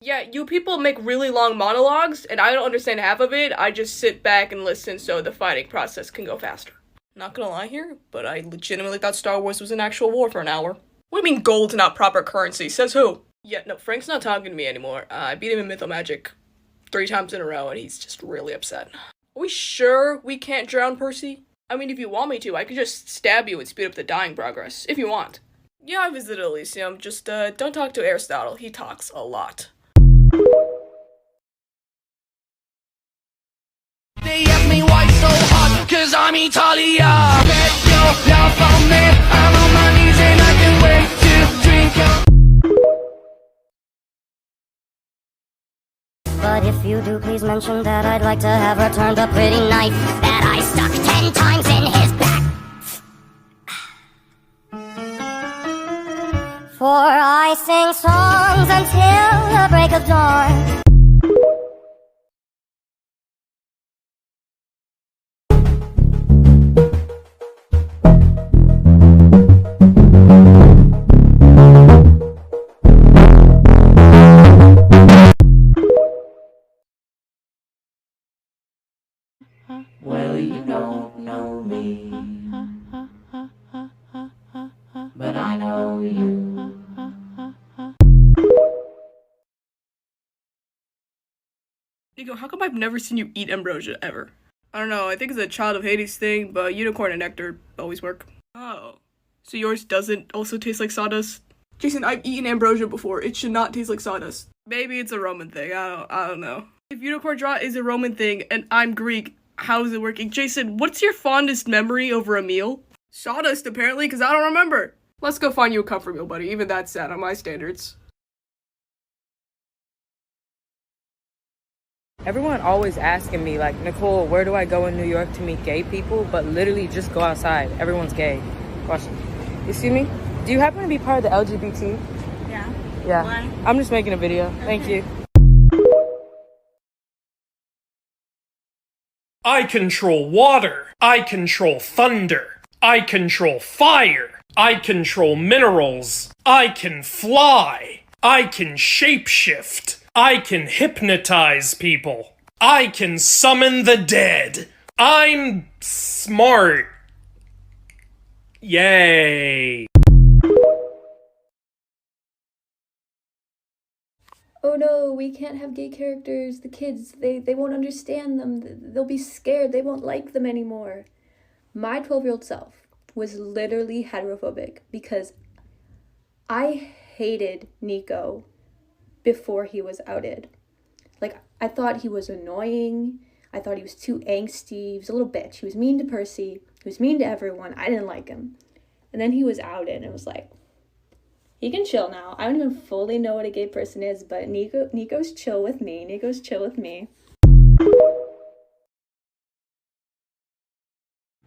Yeah, you people make really long monologues, and I don't understand half of it. I just sit back and listen so the fighting process can go faster. Not gonna lie here, but I legitimately thought Star Wars was an actual war for an hour. What do you mean gold's not proper currency? Says who? Yeah, no, Frank's not talking to me anymore. I beat him in Mythomagic 3 times in a row, and he's just really upset. Are we sure we can't drown Percy? I mean, if you want me to, I could just stab you and speed up the dying progress, if you want. Yeah, I visited Elysium, just, don't talk to Aristotle. He talks a lot. They ask me why so hot, cause I'm Italia. Bet your love on me, I'm on my knees and I can wait to drink up. But if you do, please mention that I'd like to have returned a pretty knife that I stuck 10 times in his back. For I sing songs until the break of dawn. Well, you don't know me, but I know you. Nico, how come I've never seen you eat ambrosia, ever? I don't know, I think it's a Child of Hades thing, but unicorn and nectar always work. Oh. So yours doesn't also taste like sawdust? Jason, I've eaten ambrosia before. It should not taste like sawdust. Maybe it's a Roman thing, I don't know. If unicorn draught is a Roman thing, and I'm Greek, how is it working? Jason, what's your fondest memory over a meal? Sawdust, apparently, because I don't remember. Let's go find you a comfort meal, buddy. Even that's sad on my standards. Everyone always asking me, like, Nicole, where do I go in New York to meet gay people? But literally just go outside. Everyone's gay. Watch. You see me? Do you happen to be part of the LGBT? Yeah. Yeah. Why? I'm just making a video. Okay. Thank you. I control water. I control thunder. I control fire. I control minerals. I can fly. I can shapeshift. I can hypnotize people. I can summon the dead. I'm smart. Yay. Oh no, we can't have gay characters. The kids, they won't understand them. They'll be scared. They won't like them anymore. My 12-year-old self was literally heterophobic because I hated Nico before he was outed. Like, I thought he was annoying. I thought he was too angsty. He was a little bitch. He was mean to Percy. He was mean to everyone. I didn't like him. And then he was outed and it was like, he can chill now. I don't even fully know what a gay person is, but Nico's chill with me. Nico's chill with me.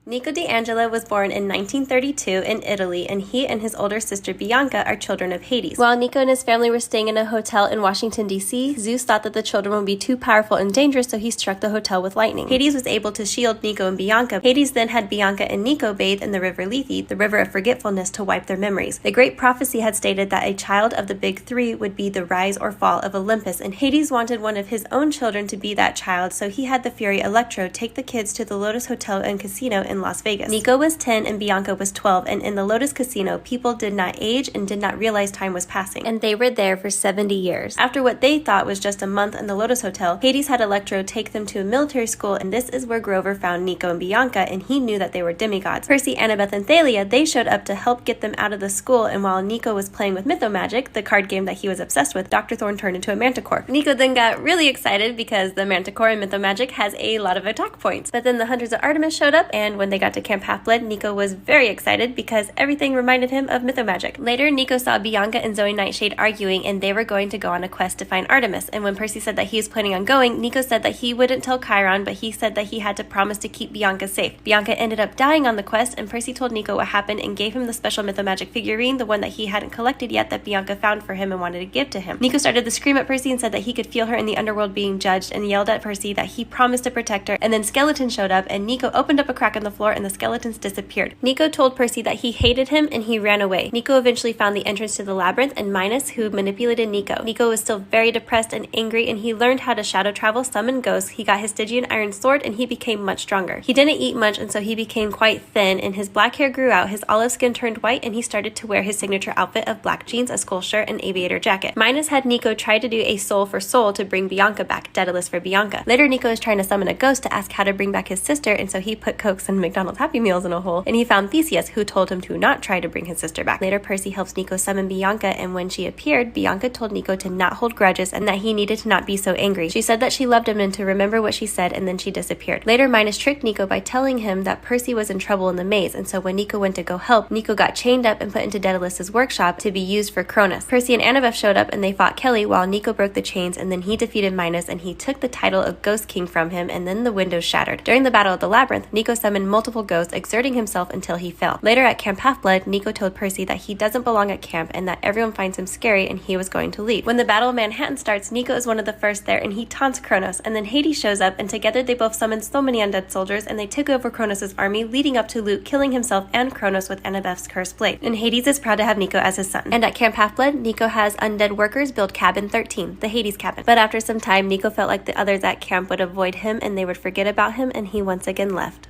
Nico di Angelo was born in 1932 in Italy, and he and his older sister Bianca are children of Hades. While Nico and his family were staying in a hotel in Washington, D.C., Zeus thought that the children would be too powerful and dangerous, so he struck the hotel with lightning. Hades was able to shield Nico and Bianca. Hades then had Bianca and Nico bathe in the river Lethe, the river of forgetfulness, to wipe their memories. The great prophecy had stated that a child of the big three would be the rise or fall of Olympus, and Hades wanted one of his own children to be that child, so he had the Fury Electro take the kids to the Lotus Hotel and Casino in Las Vegas. Nico was 10 and Bianca was 12, and in the Lotus Casino, people did not age and did not realize time was passing, and they were there for 70 years. After what they thought was just a month in the Lotus Hotel, Hades had Electro take them to a military school, and this is where Grover found Nico and Bianca, and he knew that they were demigods. Percy, Annabeth, and Thalia, they showed up to help get them out of the school, and while Nico was playing with Mythomagic, the card game that he was obsessed with, Dr. Thorne turned into a manticore. Nico then got really excited because the manticore in Mythomagic has a lot of attack points, but then the Hunters of Artemis showed up, and when they got to Camp Half-Blood, Nico was very excited because everything reminded him of Mythomagic. Later, Nico saw Bianca and Zoe Nightshade arguing, and they were going to go on a quest to find Artemis, and when Percy said that he was planning on going, Nico said that he wouldn't tell Chiron, but he said that he had to promise to keep Bianca safe. Bianca ended up dying on the quest, and Percy told Nico what happened and gave him the special Mythomagic figurine, the one that he hadn't collected yet that Bianca found for him and wanted to give to him. Nico started to scream at Percy and said that he could feel her in the underworld being judged, and yelled at Percy that he promised to protect her, and then Skeleton showed up, and Nico opened up a crack in the floor and the skeletons disappeared. Nico told Percy that he hated him and he ran away. Nico eventually found the entrance to the labyrinth and Minos, who manipulated Nico. Nico was still very depressed and angry, and he learned how to shadow travel, summon ghosts. He got his Stygian iron sword and he became much stronger. He didn't eat much, and so he became quite thin, and his black hair grew out, his olive skin turned white, and he started to wear his signature outfit of black jeans, a skull shirt, and aviator jacket. Minos had Nico try to do a soul for soul to bring Bianca back, Daedalus for Bianca. Later, Nico was trying to summon a ghost to ask how to bring back his sister, and so he put Cokes and McDonald's Happy Meals in a hole, and he found Theseus, who told him to not try to bring his sister back. Later, Percy helps Nico summon Bianca, and when she appeared, Bianca told Nico to not hold grudges and that he needed to not be so angry. She said that she loved him and to remember what she said, and then she disappeared. Later, Minos tricked Nico by telling him that Percy was in trouble in the maze, and so when Nico went to go help, Nico got chained up and put into Daedalus's workshop to be used for Cronus. Percy and Annabeth showed up and they fought Kelly while Nico broke the chains, and then he defeated Minos and he took the title of Ghost King from him, and then the windows shattered. During the Battle of the Labyrinth, Nico summoned multiple ghosts, exerting himself until he fell. Later at Camp Half-Blood, Nico told Percy that he doesn't belong at camp and that everyone finds him scary and he was going to leave. When the Battle of Manhattan starts, Nico is one of the first there and he taunts Kronos, and then Hades shows up, and together they both summon so many undead soldiers and they took over Kronos' army, leading up to Luke killing himself and Kronos with Annabeth's cursed blade. And Hades is proud to have Nico as his son. And at Camp Half-Blood, Nico has undead workers build Cabin 13, the Hades cabin. But after some time, Nico felt like the others at camp would avoid him and they would forget about him, and he once again left.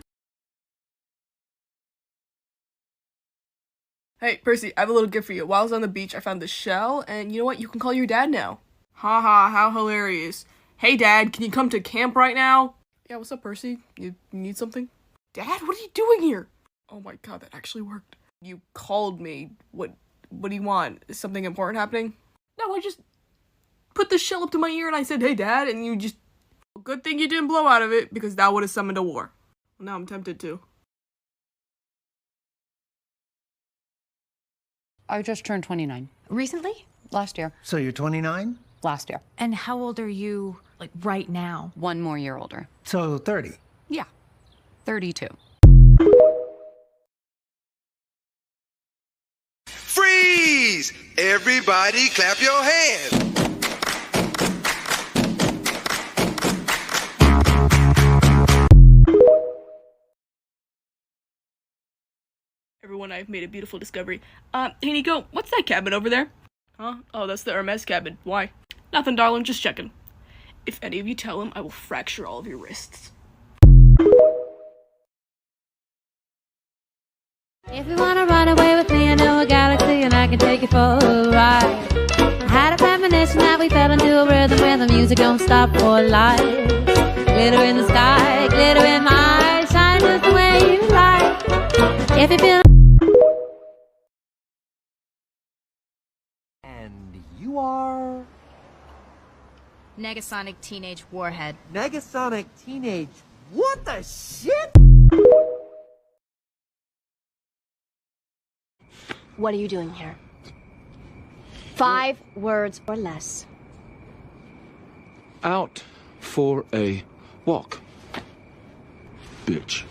Hey, Percy, I have a little gift for you. While I was on the beach, I found this shell, and you know what? You can call your dad now. Haha, how hilarious. Hey, Dad, can you come to camp right now? Yeah, what's up, Percy? You need something? Dad, what are you doing here? Oh my god, that actually worked. You called me. What do you want? Is something important happening? No, I just put the shell up to my ear and I said, hey, Dad, and you just... Good thing you didn't blow out of it, because that would have summoned a war. Now I'm tempted to. I just turned 29. Recently? Last year. So you're 29? Last year. And how old are you, like, right now? 1 more year older. So 30? Yeah. 32. Freeze! Everybody clap your hands. Everyone, I've made a beautiful discovery. Hey Nico, what's that cabin over there? Huh? Oh, that's the Hermes cabin. Why? Nothing, darling, just checking. If any of you tell him, I will fracture all of your wrists. If you wanna run away with me, I know a galaxy and I can take you for a ride. I had a premonition that we fell into a rhythm where the music don't stop for life. Glitter in the sky, glitter in my eyes, shine just the way you like. If you feel And you are... Negasonic Teenage Warhead. Negasonic Teenage... What the shit? What are you doing here? 5 words or less. Out for a walk, bitch.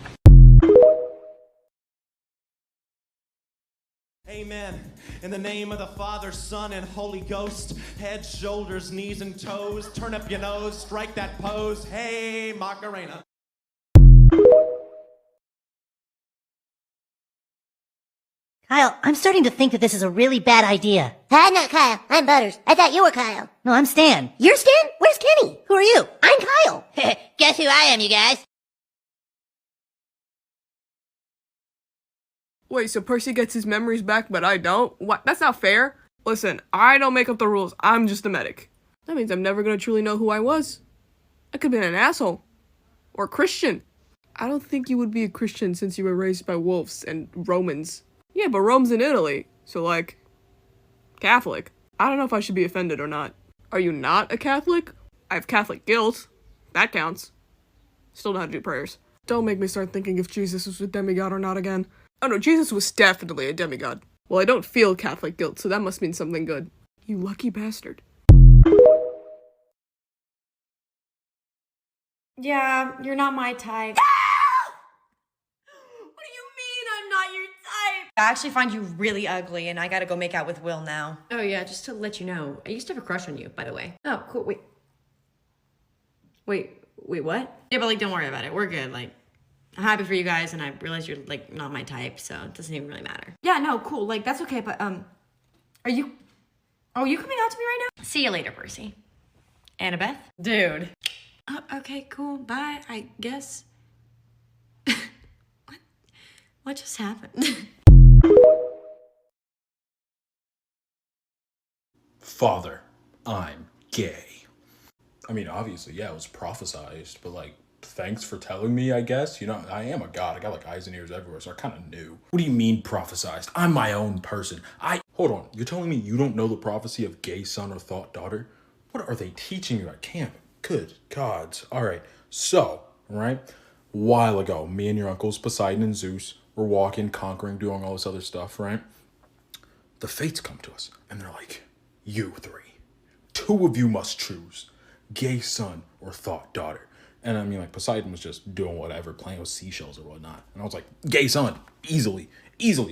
Amen. In the name of the Father, Son, and Holy Ghost, head, shoulders, knees, and toes, turn up your nose, strike that pose. Hey, Macarena. Kyle, I'm starting to think that this is a really bad idea. I'm not Kyle. I'm Butters. I thought you were Kyle. No, I'm Stan. You're Stan? Where's Kenny? Who are you? I'm Kyle. Guess who I am, you guys? Wait, so Percy gets his memories back, but I don't? What? That's not fair. Listen, I don't make up the rules. I'm just a medic. That means I'm never gonna truly know who I was. I could've been an asshole. Or Christian. I don't think you would be a Christian since you were raised by wolves and Romans. Yeah, but Rome's in Italy, so like, Catholic. I don't know if I should be offended or not. Are you not a Catholic? I have Catholic guilt. That counts. Still know how to do prayers. Don't make me start thinking if Jesus was a demigod or not again. Oh no, Jesus was definitely a demigod. Well, I don't feel Catholic guilt, so that must mean something good. You lucky bastard. Yeah, you're not my type. What do you mean I'm not your type? I actually find you really ugly, and I gotta go make out with Will now. Oh yeah, just to let you know, I used to have a crush on you, by the way. Oh, cool, wait, what? Yeah, but like, don't worry about it. We're good, like... I'm happy for you guys, and I realize you're like not my type, so it doesn't even really matter. Yeah, no, cool. Like that's okay, but are you coming out to me right now? See you later, Percy. Annabeth? Dude. Okay, cool. Bye, I guess. What just happened? Father, I'm gay. I mean, obviously, yeah, it was prophesized, but like, thanks for telling me, I guess. You know, I am a god. I got like eyes and ears everywhere, so I kind of knew. What do you mean prophesized? I'm my own person. Hold on, you're telling me you don't know the prophecy of gay son or thought daughter? What are they teaching you at camp? Good gods. All right, so, right, a while ago, me and your uncles Poseidon and Zeus were walking, conquering, doing all this other stuff, right? The fates come to us, and they're like, you three, two of you must choose, gay son or thought daughter. And I mean, like, Poseidon was just doing whatever, playing with seashells or whatnot. And I was like, gay son, easily,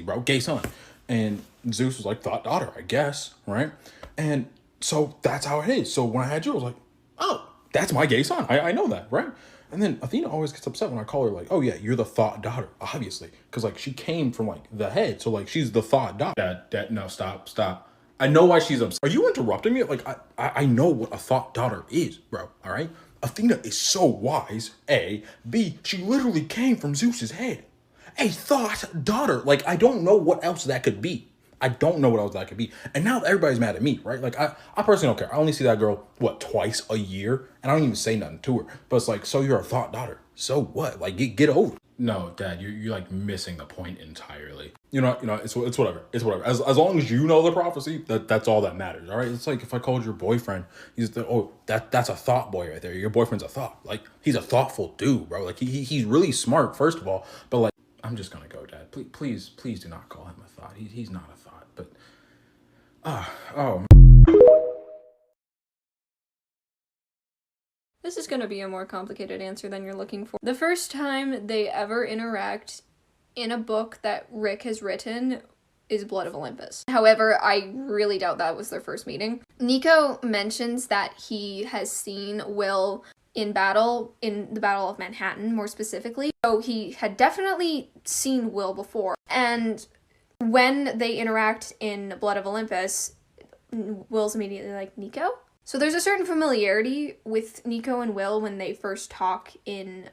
bro, gay son. And Zeus was like, thought daughter, I guess, right? And so that's how it is. So when I had you, I was like, oh, that's my gay son. I know that, right? And then Athena always gets upset when I call her like, oh yeah, you're the thought daughter, obviously. Because like she came from like the head. So like she's the thought daughter. Dad, no, stop. I know why she's upset. Are you interrupting me? Like, I know what a thought daughter is, bro, all right? Athena is so wise, A. B, she literally came from Zeus's head. A thought daughter. Like, I don't know what else that could be. And now everybody's mad at me, right? Like, I personally don't care. I only see that girl, twice a year? And I don't even say nothing to her. But it's like, so you're a thought daughter. So what? Like, get over it. No, Dad, you're like missing the point entirely. You know, it's whatever. It's whatever. As long as you know the prophecy, that's all that matters. All right. It's like if I called your boyfriend, that's a thought boy right there. Your boyfriend's a thought. Like he's a thoughtful dude, bro. Like he's really smart, first of all. But like, I'm just gonna go, Dad. Please do not call him a thought. He's not a thought. But This is going to be a more complicated answer than you're looking for. The first time they ever interact in a book that Rick has written is Blood of Olympus. However, I really doubt that was their first meeting. Nico mentions that he has seen Will in battle, in the Battle of Manhattan more specifically. So he had definitely seen Will before. And when they interact in Blood of Olympus, Will's immediately like, Nico? So there's a certain familiarity with Nico and Will when they first talk in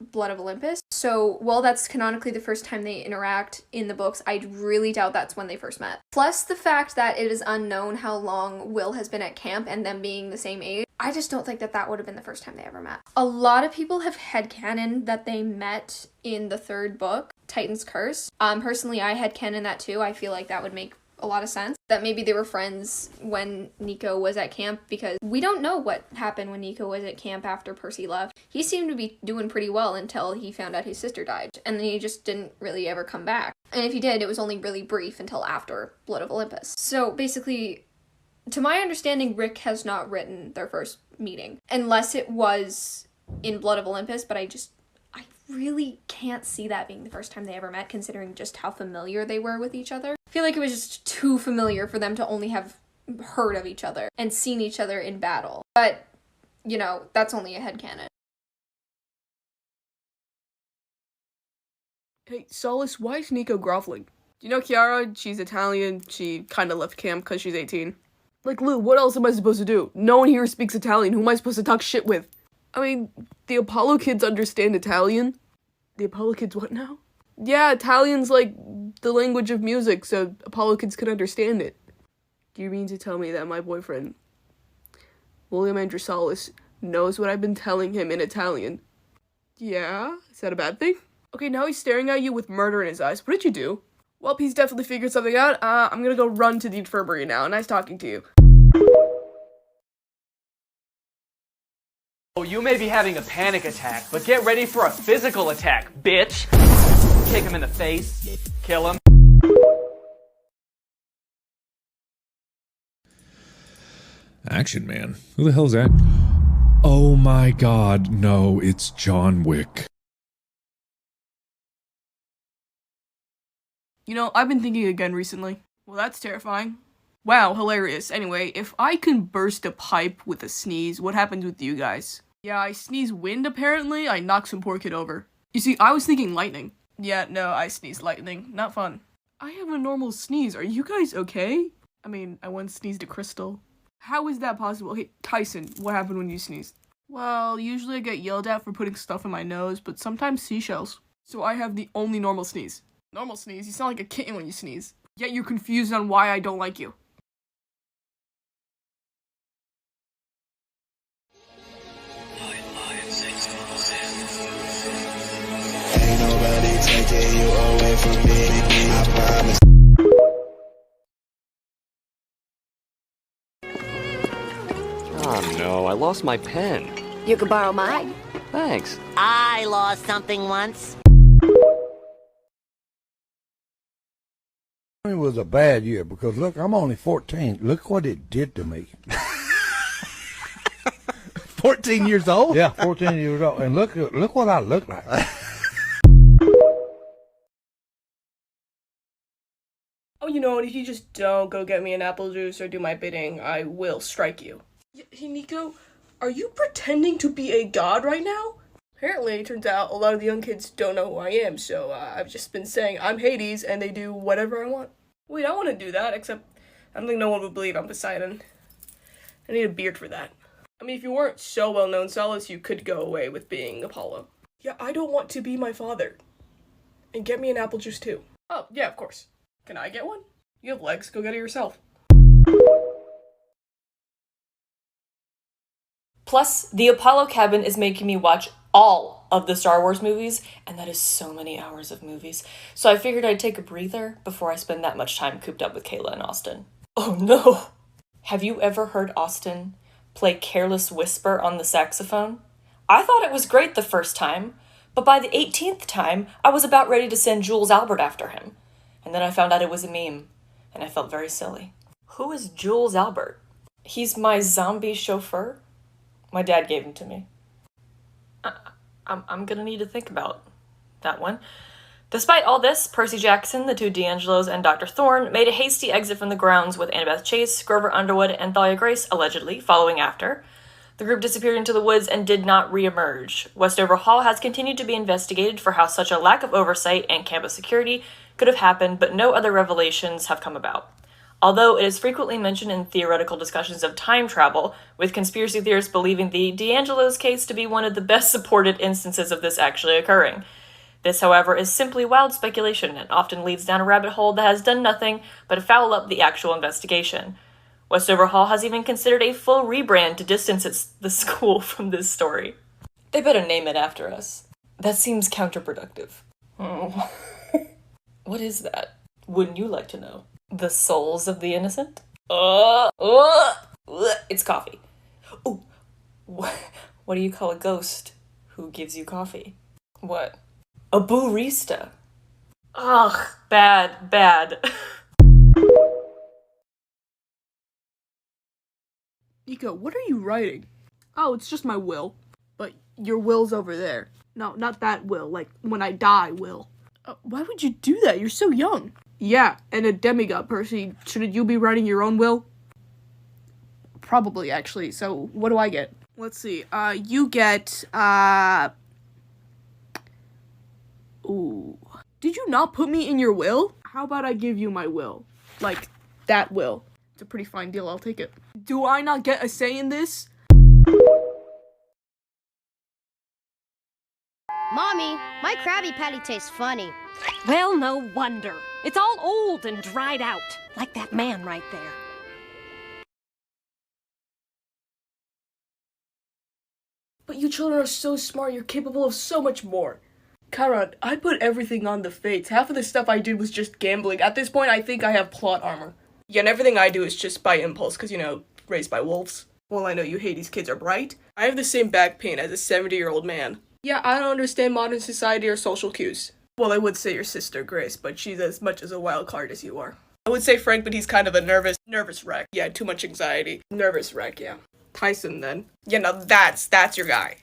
Blood of Olympus. So while that's canonically the first time they interact in the books, I really doubt that's when they first met. Plus the fact that it is unknown how long Will has been at camp and them being the same age, I just don't think that would have been the first time they ever met. A lot of people have headcanon that they met in the third book, Titan's Curse. Personally, I headcanon that too. I feel like that would make a lot of sense. That maybe they were friends when Nico was at camp, because we don't know what happened when Nico was at camp after Percy left. He seemed to be doing pretty well until he found out his sister died, and then he just didn't really ever come back. And if he did, it was only really brief until after Blood of Olympus. So basically, to my understanding, Rick has not written their first meeting, unless it was in Blood of Olympus, but I really can't see that being the first time they ever met, considering just how familiar they were with each other. I feel like it was just too familiar for them to only have heard of each other and seen each other in battle. But, you know, that's only a headcanon. Hey, Solace, why is Nico groveling? You know Chiara? She's Italian. She kind of left camp because she's 18. Like, Lou, what else am I supposed to do? No one here speaks Italian. Who am I supposed to talk shit with? I mean, the Apollo kids understand Italian. The Apollo kids what now? Yeah, Italian's like the language of music, so Apollo kids can understand it. Do you mean to tell me that my boyfriend, William Andrew Solace, knows what I've been telling him in Italian? Yeah? Is that a bad thing? Okay, now he's staring at you with murder in his eyes. What did you do? Well, he's definitely figured something out. I'm gonna go run to the infirmary now. Nice talking to you. Oh, you may be having a panic attack, but get ready for a physical attack, bitch! Kick him in the face, kill him. Action Man? Who the hell is that? Oh my god, no, it's John Wick. You know, I've been thinking again recently. Well, that's terrifying. Wow, hilarious. Anyway, if I can burst a pipe with a sneeze, what happens with you guys? Yeah, I sneeze wind apparently. I knock some poor kid over. You see, I was thinking lightning. Yeah, no, I sneezed lightning. Not fun. I have a normal sneeze. Are you guys okay? I mean, I once sneezed a crystal. How is that possible? Okay, Tyson, what happened when you sneezed? Well, usually I get yelled at for putting stuff in my nose, but sometimes seashells. So I have the only normal sneeze. Normal sneeze? You sound like a kitten when you sneeze. Yet you're confused on why I don't like you. Ain't nobody taking you away from me, I promise. Oh no, I lost my pen. You can borrow mine. Thanks. I lost something once. It was a bad year because look, I'm only 14. Look what it did to me. 14 years old? Yeah, 14 years old. And look what I look like. Oh, you know what? If you just don't go get me an apple juice or do my bidding, I will strike you. Hey, Nico, are you pretending to be a god right now? Apparently, it turns out a lot of the young kids don't know who I am, so I've just been saying I'm Hades and they do whatever I want. Wait, I want to do that, except I don't think no one would believe I'm Poseidon. I need a beard for that. I mean, if you weren't so well known, Solace, you could go away with being Apollo. Yeah, I don't want to be my father. And get me an apple juice too. Oh, yeah, of course. Can I get one? You have legs, go get it yourself. Plus, the Apollo cabin is making me watch all of the Star Wars movies, and that is so many hours of movies. So I figured I'd take a breather before I spend that much time cooped up with Kayla and Austin. Oh no! Have you ever heard Austin play Careless Whisper on the saxophone? I thought it was great the first time, but by the 18th time, I was about ready to send Jules Albert after him. And then I found out it was a meme, and I felt very silly. Who is Jules Albert? He's my zombie chauffeur? My dad gave him to me. I'm gonna need to think about that one. Despite all this, Percy Jackson, the two D'Angelos, and Dr. Thorne made a hasty exit from the grounds with Annabeth Chase, Grover Underwood, and Thalia Grace allegedly following after. The group disappeared into the woods and did not re-emerge. Westover Hall has continued to be investigated for how such a lack of oversight and campus security could have happened, but no other revelations have come about. Although it is frequently mentioned in theoretical discussions of time travel, with conspiracy theorists believing the D'Angelo's case to be one of the best supported instances of this actually occurring. This, however, is simply wild speculation and often leads down a rabbit hole that has done nothing but foul up the actual investigation. Westover Hall has even considered a full rebrand to distance the school from this story. They better name it after us. That seems counterproductive. Oh. What is that? Wouldn't you like to know? The souls of the innocent? It's coffee. Ooh, what do you call a ghost who gives you coffee? What? A barista. Ugh, bad. Nico, what are you writing? Oh, it's just my will. But your will's over there. No, not that will, like when I die will. Why would you do that? You're so young. Yeah, and a demigod, Percy. Shouldn't you be writing your own will? Probably, actually. So, what do I get? Let's see. You get, Ooh. Did you not put me in your will? How about I give you my will? Like, that will. It's a pretty fine deal, I'll take it. Do I not get a say in this? Mommy, my Krabby Patty tastes funny. Well, no wonder. It's all old and dried out, like that man right there. But you children are so smart, you're capable of so much more. Karan, I put everything on the fates. Half of the stuff I did was just gambling. At this point, I think I have plot armor. Yeah, and everything I do is just by impulse, because, you know, raised by wolves. Well, I know you Hades kids are bright. I have the same back pain as a 70-year-old man. Yeah, I don't understand modern society or social cues. Well, I would say your sister, Grace, but she's as much as a wild card as you are. I would say Frank, but he's kind of a nervous wreck. Yeah, too much anxiety. Nervous wreck, yeah. Tyson, then. Yeah, now that's your guy.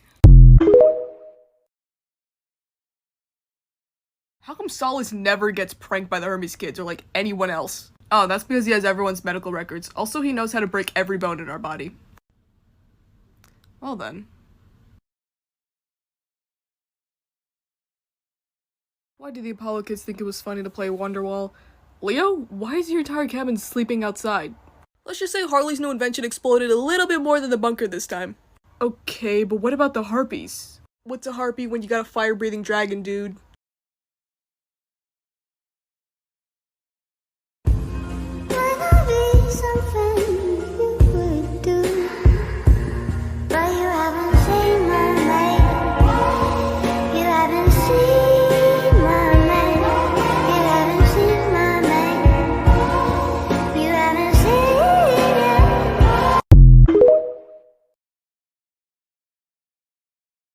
How come Solace never gets pranked by the Hermes kids or, like, anyone else? Oh, that's because he has everyone's medical records. Also, he knows how to break every bone in our body. Well then. Why do the Apollo kids think it was funny to play Wonderwall? Leo, why is your entire cabin sleeping outside? Let's just say Harley's new invention exploded a little bit more than the bunker this time. Okay, but what about the harpies? What's a harpy when you got a fire-breathing dragon, dude?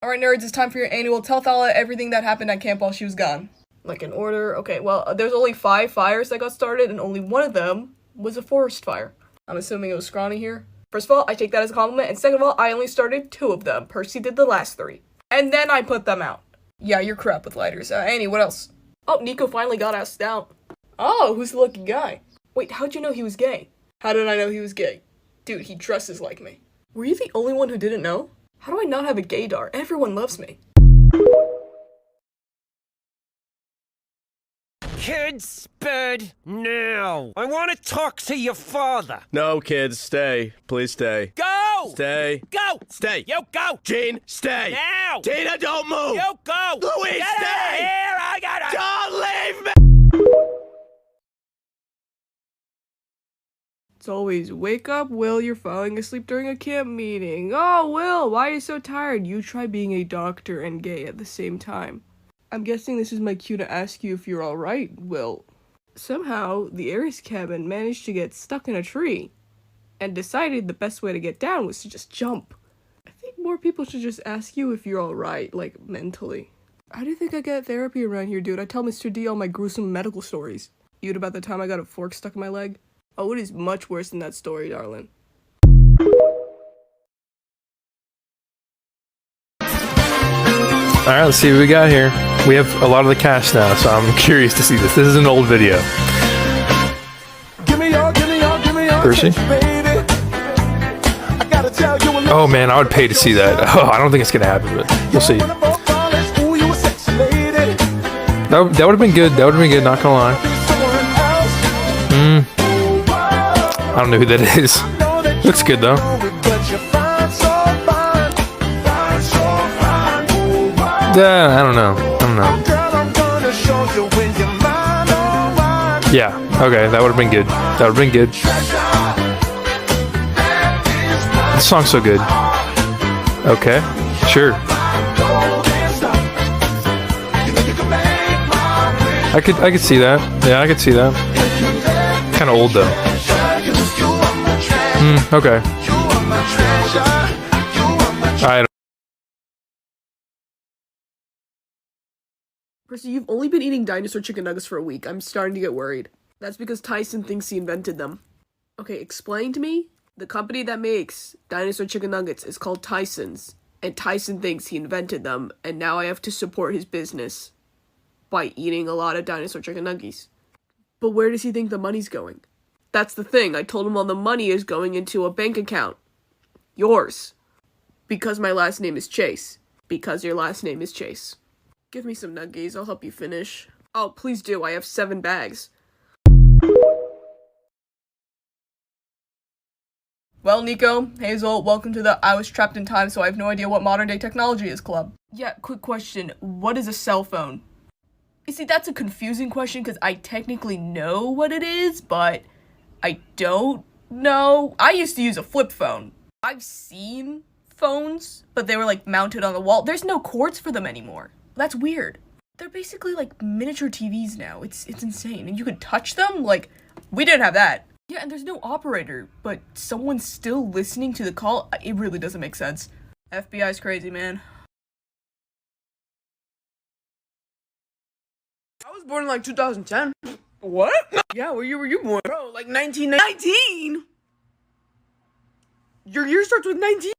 Alright nerds, it's time for your annual tell Thala everything that happened at camp while she was gone. Like in order, okay, well, there's only 5 fires that got started and only one of them was a forest fire. I'm assuming it was scrawny here. First of all, I take that as a compliment, and second of all, I only started 2 of them. Percy did the last 3. And then I put them out. Yeah, you're crap with lighters. Annie, what else? Oh, Nico finally got asked out. Oh, who's the lucky guy? Wait, how'd you know he was gay? How did I know he was gay? Dude, he dresses like me. Were you the only one who didn't know? How do I not have a gaydar? Everyone loves me. Kids, bed now. I want to talk to your father. No, kids, stay. Please stay. Go! Stay. Go! Stay. Yo, go! Gene, stay. Now! Tina, don't move! Yo, go! Louise, Get stay! out of here! I gotta... Don't leave me! It's always, wake up, Will, you're falling asleep during a camp meeting. Oh, Will, why are you so tired? You try being a doctor and gay at the same time. I'm guessing this is my cue to ask you if you're alright, Will. Somehow, the Ares cabin managed to get stuck in a tree, and decided the best way to get down was to just jump. I think more people should just ask you if you're alright, like, mentally. How do you think I get therapy around here, dude? I tell Mr. D all my gruesome medical stories. Even about the time I got a fork stuck in my leg? Oh, it is much worse than that story, darling. Alright, let's see what we got here. We have a lot of the cast now, so I'm curious to see this. This is an old video. Percy? Oh man, I would pay to see that. Oh, I don't think it's gonna happen, but we'll see. That would have been good. That would have been good, not gonna lie. I don't know who that is. Looks good though. I don't know. Yeah, okay, that would have been good. That would have been good. This song's so good. Okay, sure. I could see that. Yeah, I could see that. Kind of old though. Okay. I don't. Percy, you've only been eating dinosaur chicken nuggets for a week. I'm starting to get worried. That's because Tyson thinks he invented them. Okay, explain to me. The company that makes dinosaur chicken nuggets is called Tyson's, and Tyson thinks he invented them, and now I have to support his business by eating a lot of dinosaur chicken nuggies. But where does he think the money's going? That's the thing. I told him all the money is going into a bank account. Yours. Because my last name is Chase. Because your last name is Chase. Give me some nuggies. I'll help you finish. Oh, please do. I have 7 bags. Well, Nico, Hazel, welcome to the I was trapped in time, so I have no idea what modern day technology is club. Yeah, quick question. What is a cell phone? You see, that's a confusing question because I technically know what it is, but I don't know. I used to use a flip phone. I've seen phones, but they were like mounted on the wall. There's no cords for them anymore. That's weird. They're basically like miniature TVs now. It's insane. And you could touch them? Like, we didn't have that. Yeah, and there's no operator, but someone's still listening to the call? It really doesn't make sense. FBI's crazy, man. I was born in like 2010. What? Yeah, where you were you born? Bro, like 1919. Your year starts with 19.